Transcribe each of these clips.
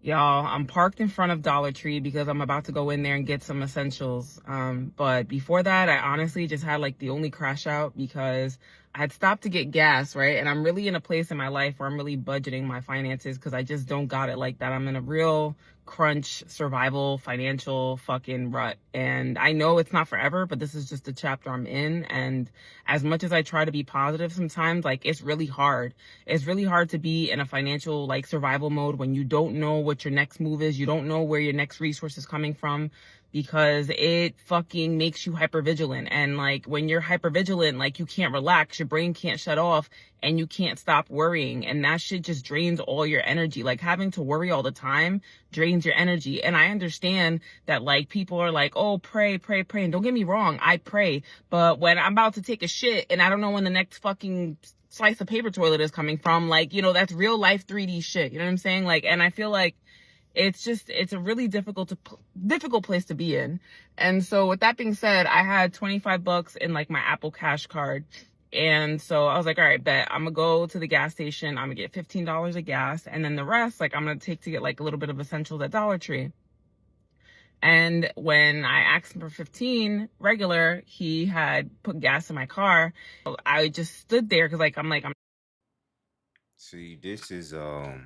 Y'all, I'm parked in front of Dollar Tree because I'm about to go in there and get some essentials. But before that, I honestly just had like the only crash out because I had stopped to get gas, right? And I'm really in a place in my life where I'm really budgeting my finances because I just don't got it like that. I'm in a real crunch, survival, financial fucking rut. And I know it's not forever, but this is just the chapter I'm in. And as much as I try to be positive sometimes, like it's really hard. It's really hard to be in a financial like survival mode when you don't know what your next move is. You don't know where your next resource is coming from because it fucking makes you hypervigilant. And like when you're hypervigilant, like you can't relax, your brain can't shut off and you can't stop worrying. And that shit just drains all your energy. Like having to worry all the time drains your energy. And I understand that like people are like, oh, pray, pray, pray. And don't get me wrong, I pray. But when I'm about to take a shit and I don't know when the next fucking slice of paper toilet is coming from, like, you know, that's real life 3D shit. You know what I'm saying? Like, and I feel like it's a really difficult place to be in. And so with that being said, I had 25 bucks in like my Apple Cash card. And so I was like, all right, bet I'm gonna go to the gas station. I'm gonna get $15 of gas. And then the rest, like I'm gonna take to get like a little bit of essentials at Dollar Tree. And when I asked him for 15 regular, he had put gas in my car. I just stood there because I'm See, this is a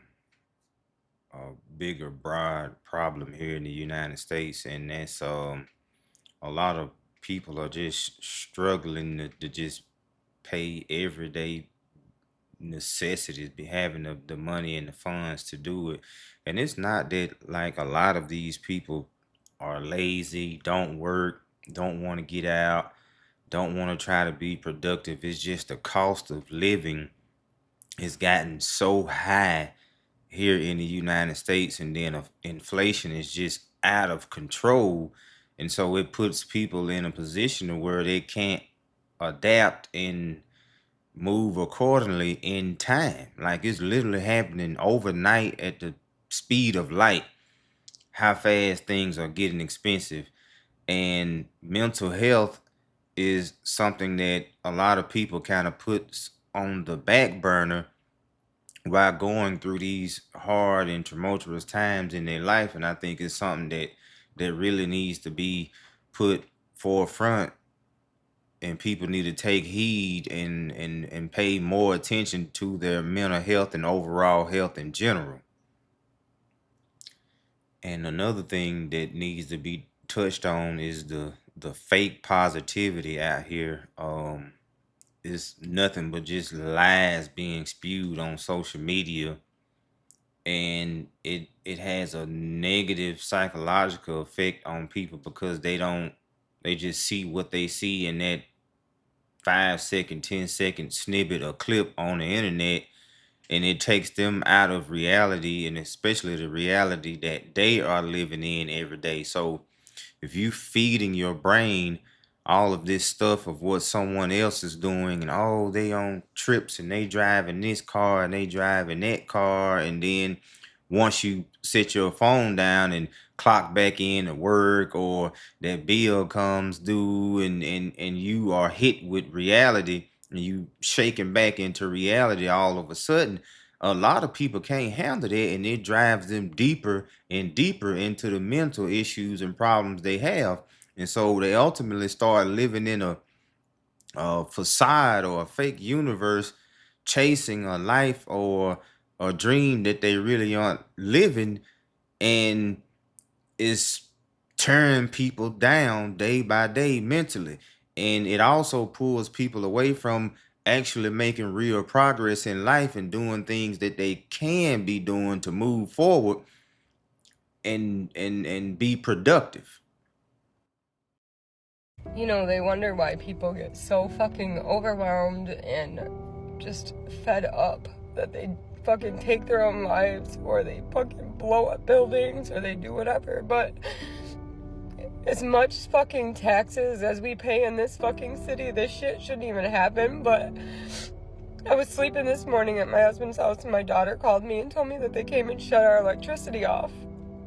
bigger, broad problem here in the United States, and that's a lot of people are just struggling to just pay everyday necessities, be having the money and the funds to do it. And it's not that like a lot of these people are lazy, don't work, don't want to get out, don't want to try to be productive. It's just the cost of living has gotten so high here in the United States, and then inflation is just out of control, and so it puts people in a position where they can't adapt and move accordingly in time. Like it's literally happening overnight at the speed of light. How fast things are getting expensive, and mental health is something that a lot of people kind of puts on the back burner while going through these hard and tumultuous times in their life. And I think it's something that really needs to be put forefront, and people need to take heed and pay more attention to their mental health and overall health in general. And another thing that needs to be touched on is the fake positivity out here. It's nothing but just lies being spewed on social media, and it has a negative psychological effect on people because they just see what they see in that 5 second, 10 second snippet or clip on the internet, and it takes them out of reality, and especially the reality that they are living in every day. So if you feeding your brain all of this stuff of what someone else is doing, and oh, they on trips and they driving this car and they driving that car, and then once you set your phone down and clock back in at work, or that bill comes due, and you are hit with reality, and you shaking back into reality all of a sudden, a lot of people can't handle that, and it drives them deeper and deeper into the mental issues and problems they have. And so they ultimately start living in a facade or a fake universe, chasing a life or a dream that they really aren't living, and it's tearing people down day by day mentally. And it also pulls people away from actually making real progress in life and doing things that they can be doing to move forward and be productive. You know, they wonder why people get so fucking overwhelmed and just fed up that they fucking take their own lives, or they fucking blow up buildings, or they do whatever. But as much fucking taxes as we pay in this fucking city, this shit shouldn't even happen. But I was sleeping this morning at my husband's house, and my daughter called me and told me that they came and shut our electricity off.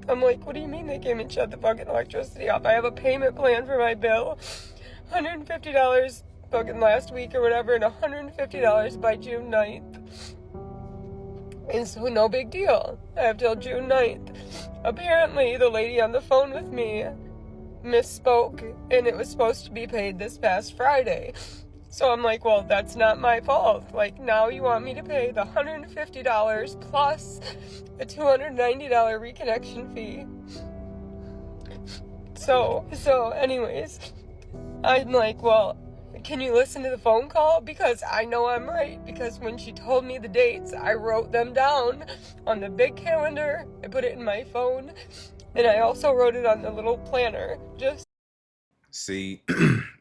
I'm like, what do you mean they came and shut the fucking electricity off? I have a payment plan for my bill, $150 fucking last week or whatever, and $150 by June 9th. And so no big deal. I have till June 9th. Apparently, the lady on the phone with me misspoke, and it was supposed to be paid this past Friday. So I'm like, well, that's not my fault. Like, now you want me to pay the $150 plus a $290 reconnection fee. So anyways, I'm like, well, can you listen to the phone call? Because I know I'm right. Because when she told me the dates, I wrote them down on the big calendar. I put it in my phone. And I also wrote it on the little planner. Just See,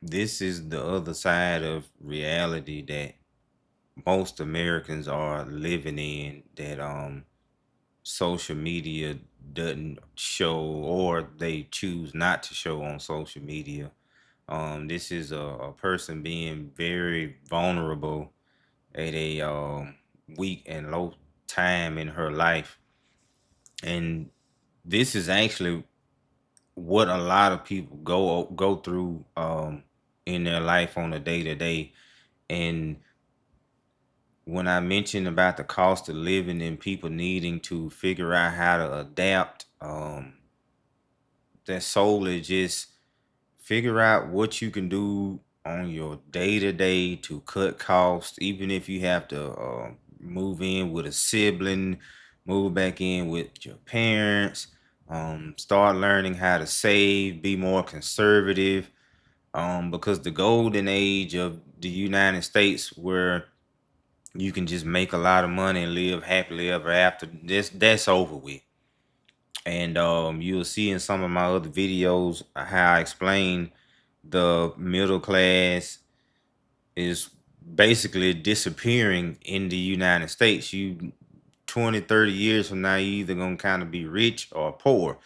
this is the other side of reality that most Americans are living in, that social media doesn't show, or they choose not to show on social media. This is a person being very vulnerable at a weak and low time in her life. And this is actually what a lot of people go through in their life on a day to day. And when I mentioned about the cost of living and people needing to figure out how to adapt, that's solely just figure out what you can do on your day to day to cut costs, even if you have to move in with a sibling, move back in with your parents, start learning how to save, be more conservative, because the golden age of the United States, where you can just make a lot of money and live happily ever after, that's over with. And you'll see in some of my other videos how I explain the middle class is basically disappearing in the United States. You 20, 30 years from now, you either gonna kind of be rich or poor.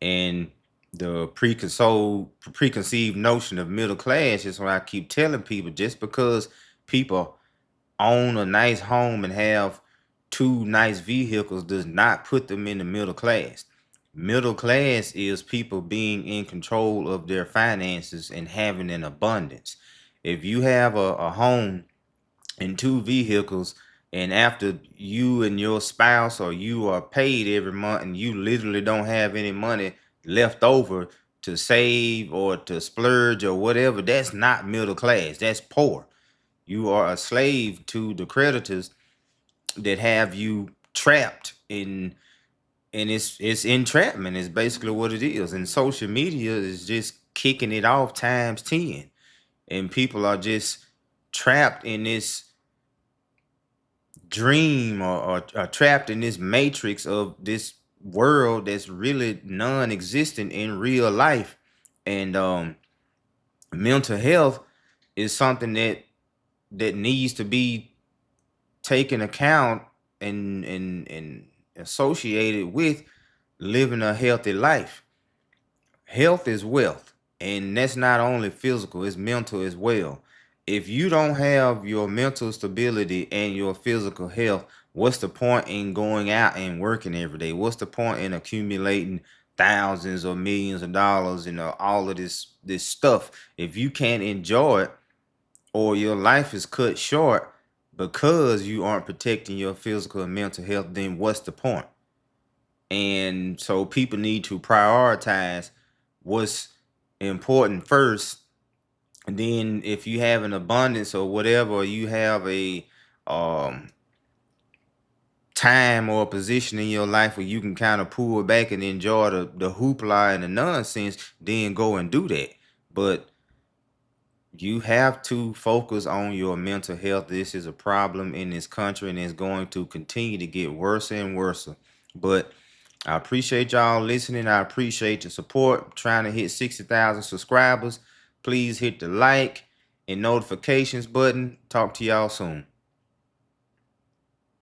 And the preconceived notion of middle class is what I keep telling people: just because people own a nice home and have two nice vehicles does not put them in the middle class. Middle class is people being in control of their finances and having an abundance. If you have a home and two vehicles, and after you and your spouse or you are paid every month and you literally don't have any money left over to save or to splurge or whatever, that's not middle class. That's poor. You are a slave to the creditors that have you trapped in, and it's entrapment is basically what it is. And social media is just kicking it off times 10. And people are just trapped in this dream, or trapped in this matrix of this world that's really non-existent in real life. And mental health is something that needs to be taken account and associated with living a healthy life. Health is wealth, and that's not only physical, it's mental as well. If you don't have your mental stability and your physical health, what's the point in going out and working every day? What's the point in accumulating thousands or millions of dollars and all of this stuff if you can't enjoy it, or your life is cut short because you aren't protecting your physical and mental health? Then what's the point? And so people need to prioritize what's important first. And then if you have an abundance or whatever, or you have a um time or a position in your life where you can kind of pull back and enjoy the hoopla and the nonsense, then go and do that. But you have to focus on your mental health. This is a problem in this country, and it's going to continue to get worse and worse. But I appreciate y'all listening. I appreciate your support. I'm trying to hit 60,000 subscribers. Please hit the like and notifications button. Talk to y'all soon.